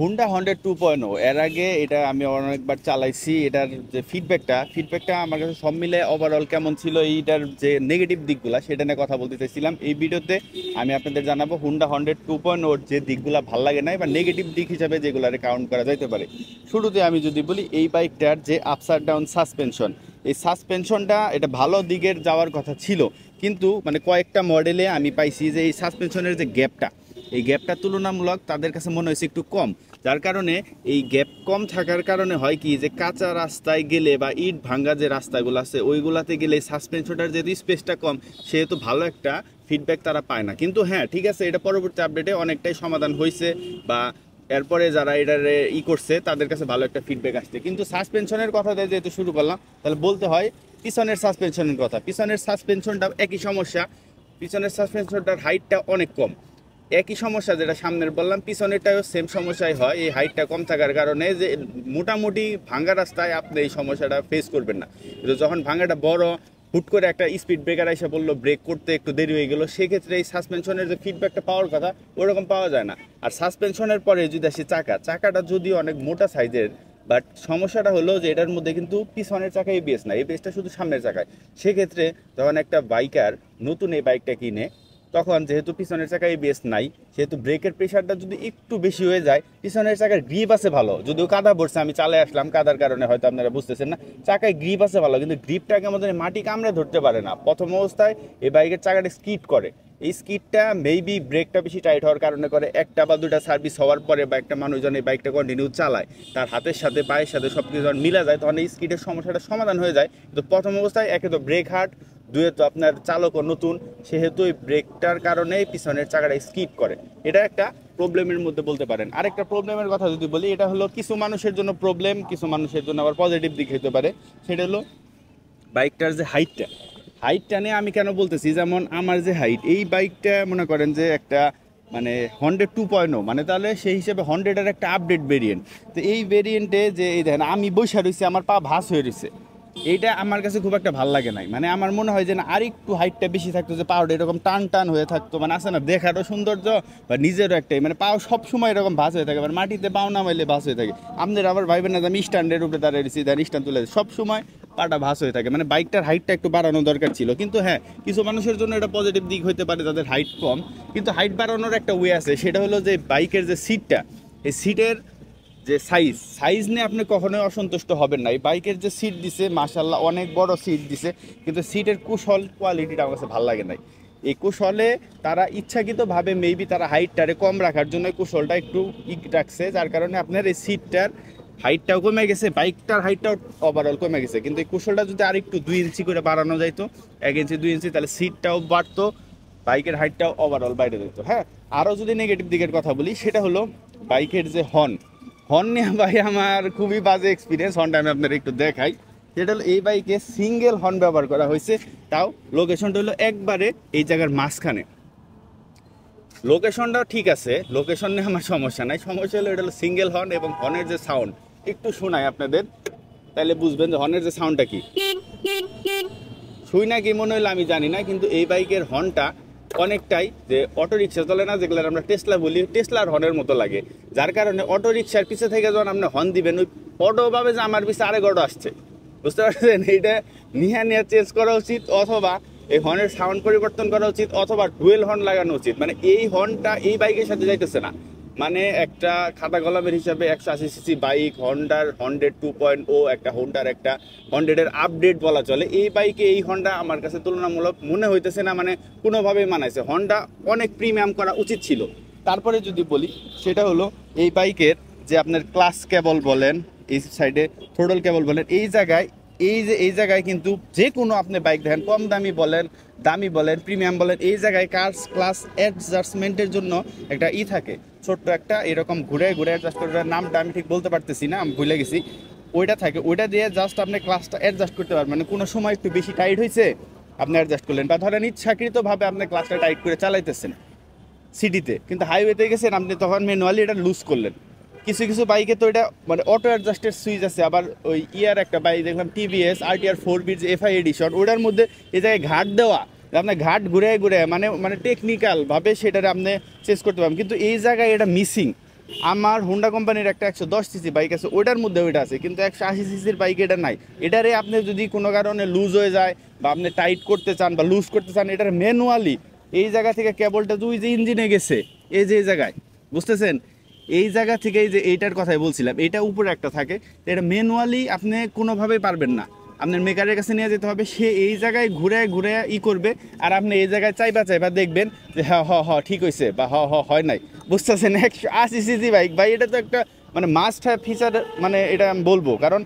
Honda 100 2.0 এর আগে এটা আমি অনেকবার চালাইছি। এটার যে ফিডব্যাকটা আমার কাছে সব মিলে ওভারঅল কেমন ছিল, এইটার যে নেগেটিভ দিকগুলা সেটা নিয়ে কথা বলতে চাইছিলাম এই ভিডিওতে। আমি আপনাদের জানাবো হুন্ডা 100 2.0 ওর যে দিকগুলা ভাল লাগে নাই বা নেগেটিভ দিক হিসাবে যেগুলারে কাউন্ট করা যাইতে পারে। শুরুতে আমি যদি বলি, এই বাইকটার যে আপসাইড ডাউন সাসপেনশন, এই সাসপেনশনটা এটা ভালো দিকের যাওয়ার কথা ছিল, কিন্তু মানে কয়েকটা মডেলে আমি পাইছি যে এই সাসপেনশনের যে গ্যাপটা, এই গ্যাপটা তুলনামূলক তাদের কাছে মনে হয়েছে একটু কম। যার কারণে এই গ্যাপ কম থাকার কারণে হয় কি, যে কাঁচা রাস্তায় গেলে বা ইট ভাঙ্গা যে রাস্তাগুলো আছে ওইগুলাতে গেলে সাসপেনশনটার যেহেতু স্পেসটা কম, সেহেতু ভালো একটা ফিডব্যাক তারা পায় না। কিন্তু হ্যাঁ, ঠিক আছে, এটা পরবর্তী আপডেটে অনেকটাই সমাধান হয়েছে, বা এরপরে যারা এটারে করছে তাদের কাছে ভালো একটা ফিডব্যাক আসছে। কিন্তু সাসপেনশনের কথা দিয়ে যেহেতু শুরু করলাম, তাহলে বলতে হয় পিছনের সাসপেনশনের কথা। পিছনের সাসপেনশনটা একই সমস্যা, পিছনের সাসপেনশনটার হাইটটা অনেক কম। একই সমস্যা যেটা সামনের বললাম, পিছনেরটাও সেম সমস্যাই হয়, এই হাইটটা কম থাকার কারণে যে মোটামুটি ভাঙ্গা রাস্তায় আপনি এই সমস্যাটা ফেস করবেন না। কিন্তু যখন ভাঙ্গাটা বড়, হুট করে একটা স্পিড ব্রেকার এসে বললো, ব্রেক করতে একটু দেরি হয়ে গেলো, সেক্ষেত্রে এই সাসপেনশনের যে ফিডব্যাকটা পাওয়ার কথা ওরকম পাওয়া যায় না। আর সাসপেনশনের পরে যদি আসি চাকাটা যদি অনেক মোটা সাইজের, বাট সমস্যাটা হলো যে এটার মধ্যে কিন্তু পিছনের চাকা এবিএস না, এবিএসটা শুধু সামনের চাকায়। সেক্ষেত্রে যখন একটা বাইকার নতুন এই বাইকটা কিনে, তখন যেহেতু পিছনের চাকায় এবিএস নাই, সেহেতু ব্রেকের প্রেশারটা যদি একটু বেশি হয়ে যায়, পিছনের চাকার গ্রিপ আছে ভালো, যদিও কাদা পড়ছে, আমি চালে আসলাম কাদার কারণে হয়তো আপনারা বুঝতেছেন না, চাকায় গ্রিপ আছে ভালো, কিন্তু গ্রিপটাকে আমাদের মাটি কামড়ে ধরতে পারে না। প্রথম অবস্থায় এই বাইকের চাকাটা স্কিড করে, এই স্কিডটা মেবি ব্রেকটা বেশি টাইট হওয়ার কারণে করে। একটা বা দুটা সার্ভিস হওয়ার পরে বা একটা মানুষজন এই বাইকটা কন্টিনিউ চালায়, তার হাতের সাথে পায়ের সাথে সব কিছু যখন মিলা যায়, তখন এই স্কিডের সমস্যাটা সমাধান হয়ে যায়। তো প্রথম অবস্থায় একে তো ব্রেক হার্ড, দুয়ে তো আপনার চালকও নতুন, সেহেতু এই ব্রেকটার কারণে পিছনের চাকাটা স্কিড করে। এটা একটা প্রবলেমের মধ্যে বলতে পারেন। আরেকটা প্রবলেমের কথা যদি বলি, এটা হলো কিছু মানুষের জন্য প্রবলেম, কিছু মানুষের জন্য আবার পজিটিভ দিক হতে পারে। সেটা হলো বাইকটার যে হাইটটা নিয়ে আমি কেন বলতেছি, যেমন আমার যে হাইট, এই বাইকটা মনে করেন যে একটা মানে 100 2.0, মানে তাহলে সেই হিসেবে 100-এর একটা আপডেট ভেরিয়েন্ট। তো এই ভেরিয়েন্টে যে এই দেখেন আমি বসে রয়েছি, আমার পা ভাঁজ হয়ে রয়েছে, এইটা আমার কাছে খুব একটা ভালো লাগে নাই। মানে আমার মনে হয় যে না, আর একটু হাইটটা বেশি থাকতো, যে পাওটা এরকম টান টান হয়ে থাকতো, মানে আছে না দেখারও সৌন্দর্য, বা নিজেরও একটাই, মানে পাও সবসময় এরকম ভাঁজ হয়ে থাকে, মানে মাটিতে পাও নামাইলে ভাঁজ হয়ে থাকে। আপনাদের আবার ভাইবেন না যে আমি স্ট্যান্ডের উপরে দাঁড়িয়েছি, স্ট্যান্ড তুলে সবসময় পাটা ভাঁজ হয়ে থাকে। মানে বাইকটার হাইটটা একটু বাড়ানো দরকার ছিল। কিন্তু হ্যাঁ, কিছু মানুষের জন্য এটা পজিটিভ দিক হতে পারে, তাদের হাইট কম। কিন্তু হাইট বাড়ানোর একটা ওয়ে আছে, সেটা হলো যে বাইকের যে সিটটা, এই সিটের যে সাইজ নিয়ে আপনি কখনোই অসন্তুষ্ট হবেন না। এই বাইকের যে সিট দিছে মাশাল্লাহ অনেক বড় সিট দিছে, কিন্তু সিটের কুশল কোয়ালিটিটা আমার কাছে ভালো লাগে নাই। এই কুশলে তারা ইচ্ছাকৃতভাবে মেবি তারা হাইটটারে কম রাখার জন্য কুশলটা একটু রাখছে, যার কারণে আপনার এই সিটটার হাইটটাও কমে গেছে, বাইকটার হাইটটাও ওভারঅল কমে গেছে। কিন্তু এই কুশলটা যদি আর একটু 2 ইঞ্চি করে বাড়ানো যাইতো, 1 ইঞ্চি 2 ইঞ্চি, তাহলে সিটটাও বাড়তো, বাইকের হাইটটাও ওভারঅল বাইরে যেত। হ্যাঁ, আরও যদি নেগেটিভ দিকের কথা বলি, সেটা হলো বাইকের যে হর্ন নিয়ে ভাই আমার খুবই বাজে এক্সপিরিয়েন্স। হর্নটা আমি আপনার একটু দেখাই। সেটা হলো এই বাইকে সিঙ্গেল হর্ন ব্যবহার করা হয়েছে, তাও লোকেশনটা হলো একবারে এই জায়গার মাঝখানে। লোকেশনটাও ঠিক আছে, লোকেশন নিয়ে আমার সমস্যা নাই, সমস্যা হলো এটা হলো সিঙ্গেল হর্ন, এবং হর্নের যে সাউন্ড একটু শোনাই আপনাদের, তাহলে বুঝবেন যে হর্নের যে সাউন্ডটা কি। শুই না কি মনে হইলো আমি জানি না, কিন্তু এই বাইকের হর্নটা অনেকটাই যে অটো রিক্সা চলে না, যেগুলো আমরা টেসলা বলি, টেসলার হর্নের মতো লাগে। যার কারণে অটো রিক্সার পিছে থেকে যখন আপনি হর্ন দিবেন, ওই অটো ভাবে যে আমার পিছে আরেক অটো আসছে, বুঝতে পারছেন? এইটা নিয়ে চেঞ্জ করা উচিত, অথবা এই হর্নের সাউন্ড পরিবর্তন করা উচিত, অথবা ডুয়েল হর্ন লাগানো উচিত। মানে এই হর্নটা এই বাইকের সাথে যাইতেছে না। মানে একটা খাতা কলমের হিসাবে 180 সিসি বাইক, হন্ডার 100 2.0, একটা হন্ডার একটা 100-এর আপডেট বলা চলে, এই বাইকে এই হন্ডা আমার কাছে তুলনামূলক মনে হইতেছে না, মানে কোনোভাবেই মানাইছে। হন্ডা অনেক প্রিমিয়াম করা উচিত ছিল। তারপরে যদি বলি, সেটা হলো এই বাইকের যে আপনার ক্লাস কেবল বলেন, এই সাইডে থ্রোটল কেবল বলেন, এই জায়গায় কিন্তু যে কোনো আপনি বাইক দেখেন, কম দামি বলেন প্রিমিয়াম বলেন, এই জায়গায় ক্লাস অ্যাডজাস্টমেন্টের জন্য একটা থাকে, ছোট্ট একটা এরকম ঘুরে ঘুরে অ্যাডজাস্ট করে, নামটা আমি ঠিক বলতে পারতেছি না, আমি ভুলে গেছি। ওইটা থাকে, ওইটা দিয়ে জাস্ট আপনি ক্লাসটা অ্যাডজাস্ট করতে পারবেন। মানে কোনো সময় একটু বেশি টাইট হয়েছে, আপনি অ্যাডজাস্ট করলেন, বা ধরেন ইচ্ছাকৃতভাবে আপনি ক্লাসটা টাইট করে চালাইতেছেন সিটিতে, কিন্তু হাইওয়েতে গেছেন আপনি, তখন ম্যানুয়ালি এটা লুজ করলেন। কিছু কিছু বাইকে তো এটা মানে অটো অ্যাডজাস্টের সুইচ আছে। আবার ওই একটা বাইক দেখলাম, টিভিএস RTR 4B যে FI এডিশন, ওটার মধ্যে এই জায়গায় ঘাট দেওয়া, আপনার ঘাট ঘুরে ঘুরে মানে টেকনিক্যাল ভাবে সেটারে আপনি চেঞ্জ করতে পারবেন, কিন্তু এই জায়গায় এটা মিসিং। আমার হোন্ডা কোম্পানির একটা 110 সিসি বাইক আছে, ওইটার মধ্যে ওইটা আছে, কিন্তু 180 সিসির বাইক এটা নাই। এটারে আপনি যদি কোনো কারণে লুজ হয়ে যায় বা আপনি টাইট করতে চান বা লুজ করতে চান, এটার ম্যানুয়ালি এই জায়গা থেকে কেবলটা দুই যে ইঞ্জিনে গেছে, এই যে এই জায়গায়, বুঝতেছেন, এই জায়গা থেকে এই যে এইটার কথাই বলছিলাম, এইটা উপরে একটা থাকে, এটা ম্যানুয়ালি আপনি কোনোভাবেই পারবেন না, আপনার মেকারের কাছে নিয়ে যেতে হবে, সে এই জায়গায় ঘুরে ঘুরে ই করবে, আর আপনি এই জায়গায় চাইবা চাইবা দেখবেন যে হ্যাঁ ঠিক হয়েছে বা হয় নাই, বুঝতেছেন। 180 সিসি বাইক ভাই, এটা তো একটা মানে মাস্ট হ্যাভ ফিচার, মানে এটা আমি বলবো, কারণ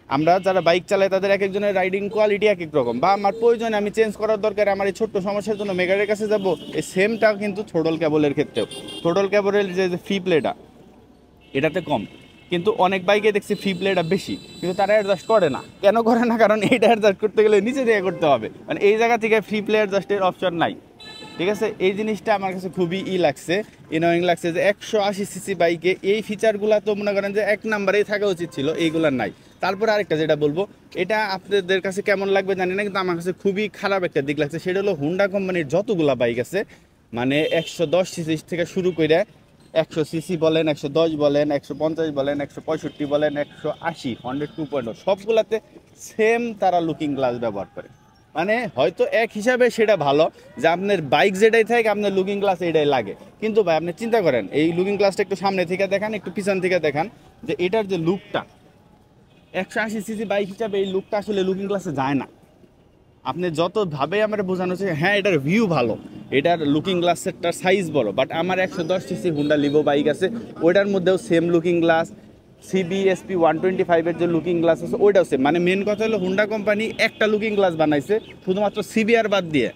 আমরা যারা বাইক চালাই তাদের এক একজনের রাইডিং কোয়ালিটি এক এক রকম, বা আমার প্রয়োজনে আমি চেঞ্জ করার দরকার, আমার এই ছোট্ট সমস্যার জন্য মেকারের কাছে যাব, এই সেমটা কিন্তু থ্রোটল কেবলের ক্ষেত্রেও, থ্রোটল কেবলের যে ফি প্লেটা এটাতে কম, কিন্তু অনেক বাইকে দেখছি ফি প্লেটা বেশি, কিন্তু তারা অ্যাডজাস্ট করে না। কেন করে না? কারণ এইটা অ্যাডজাস্ট করতে গেলে নিচে থেকে করতে হবে, মানে এই জায়গা থেকে ফ্রি প্লে অ্যাডজাস্টের অপশন নাই। ঠিক আছে, এই জিনিসটা আমার কাছে খুবই লাগছে, ইনোয়িং লাগছে, যে 180 সিসি বাইকে এই ফিচারগুলো তো মনে করেন যে এক নাম্বারেই থাকা উচিত ছিল, এইগুলার নাই। তারপর আরেকটা যেটা বলবো, এটা আপনাদের কাছে কেমন লাগবে জানি না, কিন্তু আমার কাছে খুবই খারাপ একটা দিক লাগছে, সেটা হলো হোন্ডা কোম্পানির যতগুলা বাইক আছে, মানে 110 সিসি থেকে শুরু করে 100 সিসি বলেন, 110 বলেন, 150 বলেন, 165 বলেন, 180, 102.0, সবগুলাতে সেম তারা লুকিং গ্লাস ব্যবহার করে। মানে হয়তো এক হিসাবে সেটা ভালো যে আপনার বাইক যেটাই থাকে আপনার লুকিং গ্লাস এইটাই লাগে, কিন্তু ভাই আপনি চিন্তা করেন এই লুকিং গ্লাসটা একটু সামনে থেকে দেখান, একটু পিছন থেকে দেখান, যে এটার যে লুকটা 180 সিসি বাইক হিসাবে এই লুকটা আসলে লুকিং গ্লাসে যায় না। আপনি যতভাবে আমার বোঝানো হচ্ছে হ্যাঁ এটার ভিউ ভালো, এটার লুকিং গ্লাসেরটার সাইজ বড়, বাট আমার 110 সিসি হুন্ডা লিভো বাইক আছে, ওইটার মধ্যেও সেম লুকিং গ্লাস, CBSP 125-এর যে লুকিং গ্লাস আছে ওইটাও সেম। মানে মেন কথা হলো হুন্ডা কোম্পানি একটা লুকিং গ্লাস বানাইছে শুধুমাত্র CBR বাদ দিয়ে,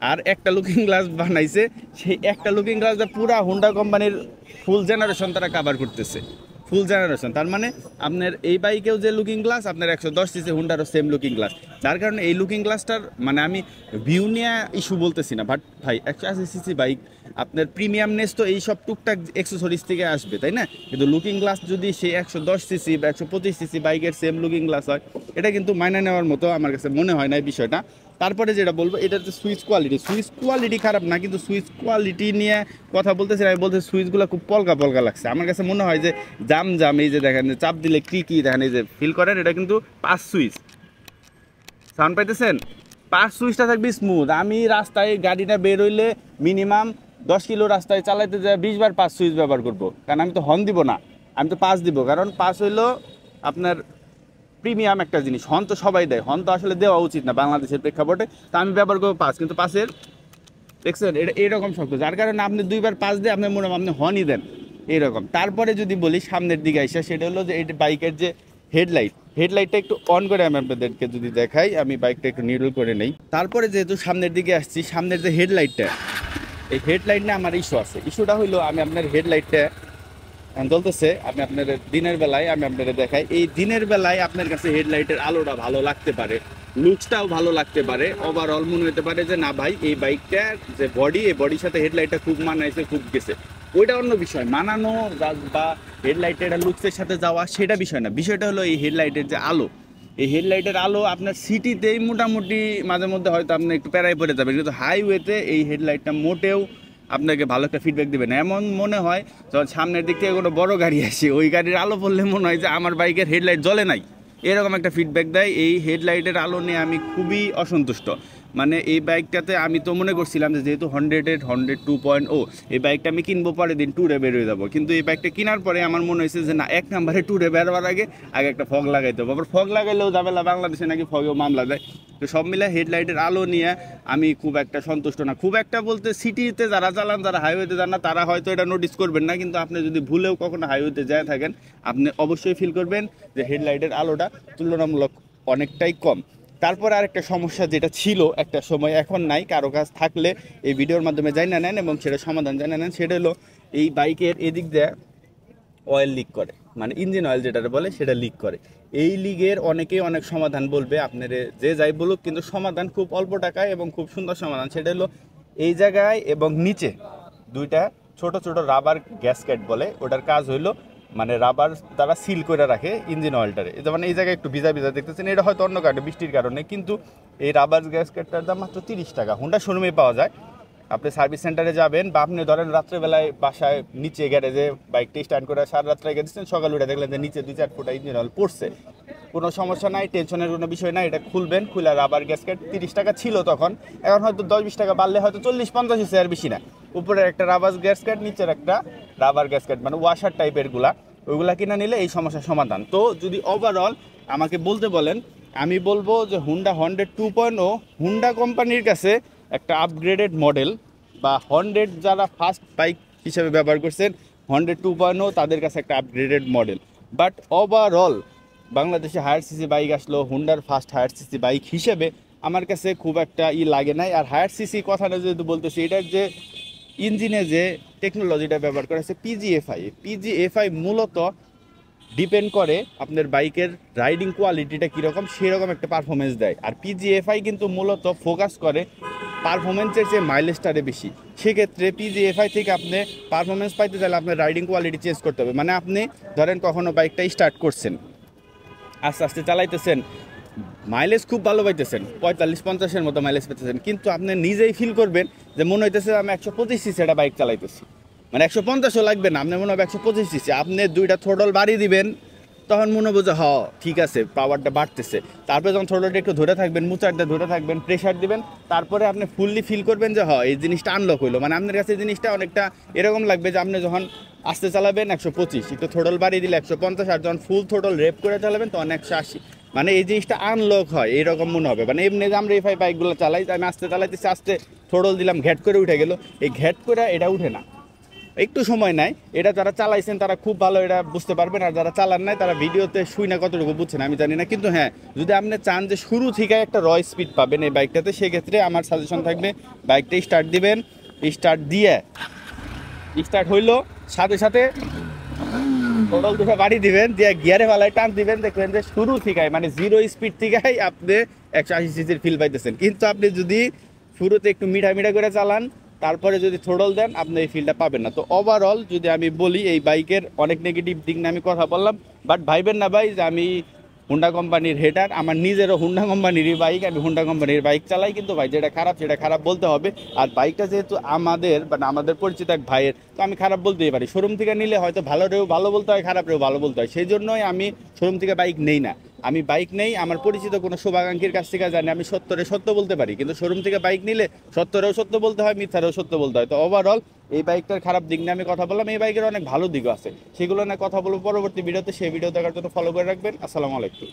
আর একটা লুকিং গ্লাস বানাইছে, সেই একটা লুকিং গ্লাস পুরা হুন্ডা কোম্পানির ফুল জেনারেশন তারা কাভার করতেছে, ফুল জেনারেশন। তার মানে আপনার এই বাইকেও যে লুকিং গ্লাস, আপনার 110 সিসি হুন্ডারও সেম লুকিং গ্লাস, যার কারণে এই লুকিং গ্লাসটার মানে আমি ভিউ নিয়ে ইস্যু বলতেছি না, বাট ভাই 180 সিসি বাইক আপনার প্রিমিয়ামনেস তো এই সব টুকটাক অ্যাক্সেসরিজ থেকে আসবে, তাই না? কিন্তু লুকিং গ্লাস যদি সেই 110 সিসি বা 125 সিসি বাইকের সেম লুকিং গ্লাস হয়, এটা কিন্তু মাইনে নেওয়ার মতো আমার কাছে মনে হয় না এই বিষয়টা। তারপরে যেটা বলবো, এটার যে সুইচ কোয়ালিটি খারাপ না, কিন্তু সুইচ কোয়ালিটি নিয়ে কথা বলতেছি, আমি বলতে সুইচগুলো খুব পলকা পলকা লাগছে আমার কাছে, মনে হয় যে জাম এই যে দেখেন চাপ দিলে কি দেখেন, এই যে ফিল করেন, এটা কিন্তু 5 সুইচ, সাউন্ড পাইতেছেন? 5 সুইচটা থাকবে স্মুথ। আমি রাস্তায় গাড়িটা বের হইলে মিনিমাম 10 কিলো রাস্তায় চালাইতে যায় 20 বার 5 সুইচ ব্যবহার করবো, কারণ আমি তো হর্ন দিব না, আমি তো পাস দিব, কারণ পাস হইলো আপনার প্রিমিয়াম একটা জিনিস, হর্ন তো সবাই দেয়, হর্ন তো আসলে দেওয়া উচিত না বাংলাদেশের প্রেক্ষাপটে, তা আমি ব্যবহার করবো পাস, কিন্তু পাসের দেখছেন এটা এরকম শক্ত, যার কারণে আপনি 2 বার পাস দিয়ে আপনার মনে আপনি হর্নই দেন এইরকম। তারপরে যদি বলি সামনের দিকে আইসা, সেটা হলো যে এই বাইকের যে হেডলাইটটা একটু অন করে আমি আপনাদেরকে যদি দেখাই, আমি বাইকটা একটু নিউট্রাল করে নেই। তারপরে যেহেতু সামনের দিকে আসছি, সামনের যে হেডলাইটটা, এই হেডলাইট নিয়ে আমার ইস্যু আছে। ইস্যুটা হইলো আমি আপনার হেডলাইটটা জ্বলতেছে, আমি আপনার দিনের বেলায় আমি আপনাদের দেখাই, এই দিনের বেলায় আপনার কাছে হেডলাইটের আলোটা ভালো লাগতে পারে, লুকসটাও ভালো লাগতে পারে, ওভারঅল মনে হতে পারে যে না ভাই এই বাইকটার যে বডি, এই বডির সাথে হেডলাইটটা খুব মানাইছে, খুব গেছে, ওইটা অন্য বিষয়। মানানো বা হেডলাইটের লুকসের সাথে যাওয়া সেটা বিষয় না, বিষয়টা হলো এই হেডলাইটের যে আলো, এই হেডলাইটের আলো আপনার সিটিতেই মোটামুটি মাঝে মধ্যে হয়তো আপনি একটু প্যারায় পড়ে যাবেন, কিন্তু হাইওয়েতে এই হেডলাইটটা মোটেও আপনাকে ভালো একটা ফিডব্যাক দেবে না। এমন মনে হয় যখন সামনের দিক থেকে কোনো বড় গাড়ি আসে, ওই গাড়ির আলো পড়লে মনে হয় যে আমার বাইকের হেডলাইট জ্বলে নাই, এরকম একটা ফিডব্যাক দেয়। এই হেডলাইটের আলো নিয়ে আমি খুবই অসন্তুষ্ট। মানে এই বাইকটাতে আমি তো মনে করছিলাম যে যেহেতু 100 2.0, এই বাইকটা আমি কিনবো পরের দিন ট্যুরে বেরোয় যাবো, কিন্তু এই বাইকটা কেনার পরে আমার মনে হয়েছে যে না, এক নম্বরে ট্যুরে বেরোবার আগে একটা ফগ লাগাইতে হবে, আবার ফগ লাগাইলেও ঝামেলা, বাংলাদেশে নাকি ফগেও মামলা দেয়। তো সব মিলে হেডলাইটের আলো নিয়ে আমি খুব একটা সন্তুষ্ট না। খুব একটা বলতে সিটিতে যারা চালান, যারা হাইওয়েতে যান না, তারা হয়তো এটা নোটিস করবেন না, কিন্তু আপনি যদি ভুলেও কখনো হাইওয়েতে যায় থাকেন, আপনি অবশ্যই ফিল করবেন যে হেডলাইটের আলোটা তুলনামূলক অনেকটাই কম। তারপর আরেকটা সমস্যা যেটা ছিল একটা সময়, এখন নাই, কারো কাছ থাকলে এই ভিডিওর মাধ্যমে জানা নেন এবং সেটা সমাধান জানা নেন, সেটা হলো এই বাইকের এদিক দিয়ে অয়েল লিক করে, মানে ইঞ্জিন অয়েল যেটা বলে সেটা লিক করে। এই লিগের অনেকেই অনেক সমাধান বলবে, আপনার যে যাই বলুক, কিন্তু সমাধান খুব অল্প টাকায় এবং খুব সুন্দর সমাধান। সেটা হলো এই জায়গায় এবং নিচে দুইটা ছোট ছোট রাবার গ্যাসকেট বলে, ওটার কাজ হইলো মানে রাবার তারা সিল করে রাখে ইঞ্জিন অয়েলটারে। যেমন এই জায়গায় একটু ভিজা ভিজা দেখতেছেন, এটা হয়তো অন্য কারণে বৃষ্টির কারণে, কিন্তু এই রাবার গ্যাসকেটটার দাম মাত্র 30 টাকা, হুন্ডা শোরুমে পাওয়া যায়। আপনি সার্ভিস সেন্টারে যাবেন, বা আপনি ধরেন রাত্রেবেলায় বাসায় নিচে গ্যারেজে বাইকটি স্ট্যান্ড করে সারা রাত্রে রেখে দিচ্ছেন, সকাল উঠে দেখলেন যে নিচে 2-4 ফুট ইঞ্জিন অয়েল পড়ছে, কোনো সমস্যা নাই, টেনশনের কোনো বিষয় নাই। এটা খুলবেন, খুলে রাবার গ্যাসকেট 30 টাকা ছিল তখন, এখন হয়তো 10-20 টাকা বাড়লে হয়তো 40-50 হচ্ছে, আর বেশি না। উপরের একটা রাবার গ্যাসকেট, নিচের একটা রাবার গ্যাসকেট, মানে ওয়াশার টাইপের গুলা, ওইগুলা কিনে নিলে এই সমস্যার সমাধান। তো যদি ওভারঅল আমাকে বলতে বলেন, আমি বলবো যে হুন্ডা হন্ড্রেড 2.0 হুন্ডা কোম্পানির কাছে একটা আপগ্রেডেড মডেল, বা হন্ড্রেড যারা ফার্স্ট বাইক হিসেবে ব্যবহার করছেন, হন্ড্রেড 2.0 তাদের কাছে একটা আপগ্রেডেড মডেল। বাট ওভারঅল বাংলাদেশে হায়ার সিসি বাইক আসলো, হুন্ডার ফার্স্ট হায়ার সিসি বাইক হিসেবে আমার কাছে খুব একটা লাগে নাই। আর হায়ার সিসি কথাটা যেহেতু বলতেছি, এটার যে ইঞ্জিনে যে টেকনোলজিটা ব্যবহার করা হচ্ছে পিজিএফআই মূলত ডিপেন্ড করে আপনার বাইকের রাইডিং কোয়ালিটিটা কীরকম, সেরকম একটা পারফরমেন্স দেয়। আর পিজিএফআই কিন্তু মূলত ফোকাস করে পারফরমেন্সের চেয়ে মাইলেজটারে বেশি। সেক্ষেত্রে পিজিএফআই থেকে আপনি পারফরমেন্স পাইতে চাইলে আপনার রাইডিং কোয়ালিটি চেঞ্জ করতে হবে। মানে আপনি ধরেন কখনো বাইকটা স্টার্ট করছেন, আস্তে আস্তে চালাইতেছেন, মাইলেজ খুব ভালো পাইতেছেন, 45-50-এর মতো মাইলেজ পেতেছেন, কিন্তু আপনি নিজেই ফিল করবেন যে মনে হইতেছে আমি 125 সিসি একটা বাইক চালাইতেছি, মানে 150ও লাগবে না, আপনার মনে হবে 125 সিসি। আপনি 2টা থ্রোটল বাড়িয়ে দিবেন, তখন মনে হবে যে ঠিক আছে, পাওয়ারটা বাড়তেছে। তারপরে যখন থ্রোটলটা একটু ধরে থাকবেন, মুচারটা ধরে থাকবেন, প্রেশার দিবেন, তারপরে আপনি ফুললি ফিল করবেন যে এই জিনিসটা আনলক হইলো। মানে আপনার কাছে এই জিনিসটা অনেকটা এরকম লাগবে যে আপনি যখন আস্তে চালাবেন 125, একটু থ্রোটল বাড়িয়ে দিলে 150, আর যখন ফুল থ্রোটল রেপ করে চালাবেন তখন 180। মানে এই জিনিসটা আনলক হয়, এইরকম মনে হবে। মানে এমনি যে আমরা এফআই বাইকগুলো চালাই, আমি আস্তে চালাইতেছি, আস্তে থ্রোটল দিলাম, ঘ্যাট করে উঠে গেল, এই ঘ্যাট করে এটা উঠে না, একটু সময় নাই। এটা যারা চালাইছেন তারা খুব ভালো এটা বুঝতে পারবেন, আর যারা চালান নাই তারা ভিডিওতে শুই না কতটুকু বুঝছেন আমি জানি না। কিন্তু হ্যাঁ, যদি আপনি চান যে শুরু থেকে একটা রয় স্পিড পাবেন এই বাইকটাতে, সেক্ষেত্রে আমার সাজেশন থাকবে বাইকটা স্টার্ট দিবেন, স্টার্ট দিয়ে স্টার্ট হইলো সাথে সাথে টোটাল দুটো বাড়ি দিবেন, দিয়ে গিয়ারে ফেলায় টান দিবেন, দেখবেন যে শুরু থেকে মানে 0 স্পিড থেকেই আপনি 180 সিসির ফিল পাইতেছেন। কিন্তু আপনি যদি শুরুতে একটু মিঠা মিঠা করে চালান, তারপরে যদি থ্রোটল দেন, আপনি এই ফিলটা পাবেন না। তো ওভারঅল যদি আমি বলি, এই বাইকের অনেক নেগেটিভ দিক নিয়ে আমি কথা বললাম, বাট ভাইবেন না ভাই যে আমি হুন্ডা কোম্পানির হেটার। আমার নিজেরও হুন্ডা কোম্পানিরই বাইক, আমি হুন্ডা কোম্পানির বাইক চালাই, কিন্তু ভাই যেটা খারাপ সেটা খারাপ বলতে হবে। আর বাইকটা যেহেতু আমাদের পরিচিত এক ভাইয়ের, তো আমি খারাপ বলতেই পারি। শোরুম থেকে নিলে হয়তো ভালোরেও ভালো বলতে হয়, খারাপরেও ভালো বলতে হয়, সেই জন্যই আমি শোরুম থেকে বাইক নেই না। আমি বাইক নেই আমার পরিচিত কোনো শুভাকাঙ্ক্ষীর কাছ থেকে জানি আমি সত্যরে সত্য বলতে পারি, কিন্তু শোরুম থেকে বাইক নিলে সত্যরেও সত্য বলতে হয়, মিথ্যারেও সত্য বলতে হয়। তো ওভারঅল এই বাইকটার খারাপ দিক নিয়ে আমি কথা বললাম, এই বাইকের অনেক ভালো দিকও আছে, সেগুলো নিয়ে কথা বলবো পরবর্তী ভিডিওতে। সেই ভিডিও দেখার জন্য ফলো করে রাখবেন। আসসালামু আলাইকুম।